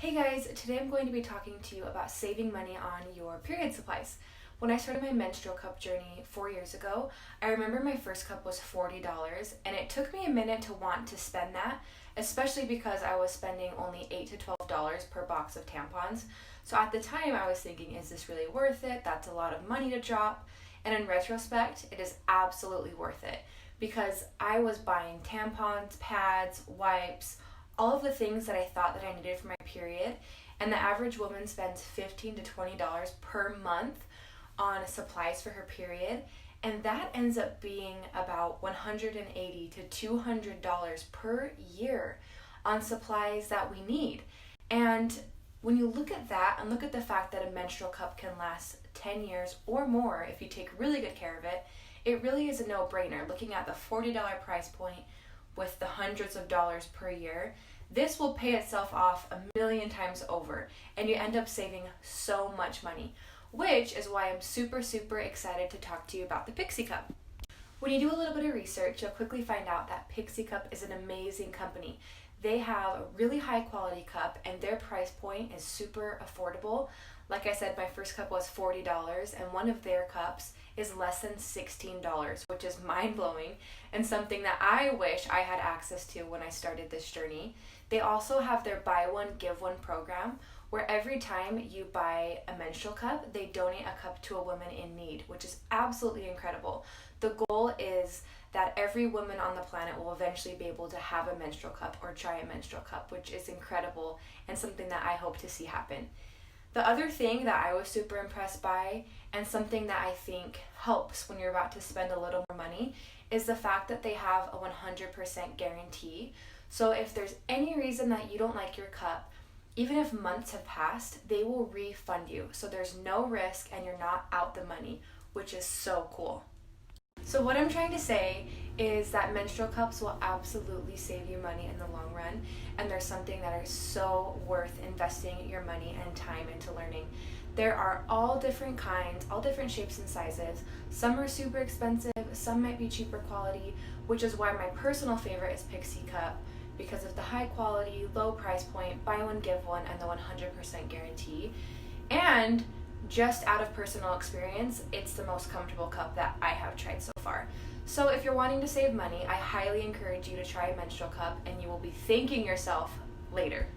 Hey guys, today I'm going to be talking to you about saving money on your period supplies. When I started my menstrual cup journey 4 years ago, I remember my first cup was $40 and it took me a minute to want to spend that, especially because I was spending only $8 to $12 per box of tampons. So at the time I was thinking, is this really worth it? That's a lot of money to drop. And in retrospect, it is absolutely worth it because I was buying tampons, pads, wipes, all of the things that I thought that I needed for my period, and the average woman spends $15 to $20 per month on supplies for her period, and that ends up being about $180 to $200 per year on supplies that we need. And when you look at that and look at the fact that a menstrual cup can last 10 years or more if you take really good care of it, it really is a no-brainer. Looking at the $40 price point with the hundreds of dollars per year, this will pay itself off a million times over, and you end up saving so much money, which is why I'm super excited to talk to you about the Pixie Cup. When you do a little bit of research, you'll quickly find out that Pixie Cup is an amazing company. They have a really high quality cup and their price point is super affordable. Like I said, my first cup was $40 and one of their cups is less than $16, which is mind-blowing and something that I wish I had access to when I started this journey. They also have their buy one, give one program where every time you buy a menstrual cup, they donate a cup to a woman in need, which is absolutely incredible. The goal is that every woman on the planet will eventually be able to have a menstrual cup or try a menstrual cup, which is incredible and something that I hope to see happen. The other thing that I was super impressed by, and something that I think helps when you're about to spend a little more money, is the fact that they have a 100% guarantee. So if there's any reason that you don't like your cup, even if months have passed, they will refund you. So there's no risk and you're not out the money, which is so cool. So what I'm trying to say is that menstrual cups will absolutely save you money in the long run, and they're something that are so worth investing your money and time into learning. There are all different kinds, all different shapes and sizes. Some are super expensive, some might be cheaper quality, which is why my personal favorite is Pixie Cup, because of the high quality, low price point, buy one, give one, and the 100% guarantee. And just out of personal experience, it's the most comfortable cup that I have tried so far. So if you're wanting to save money, I highly encourage you to try a menstrual cup and you will be thanking yourself later.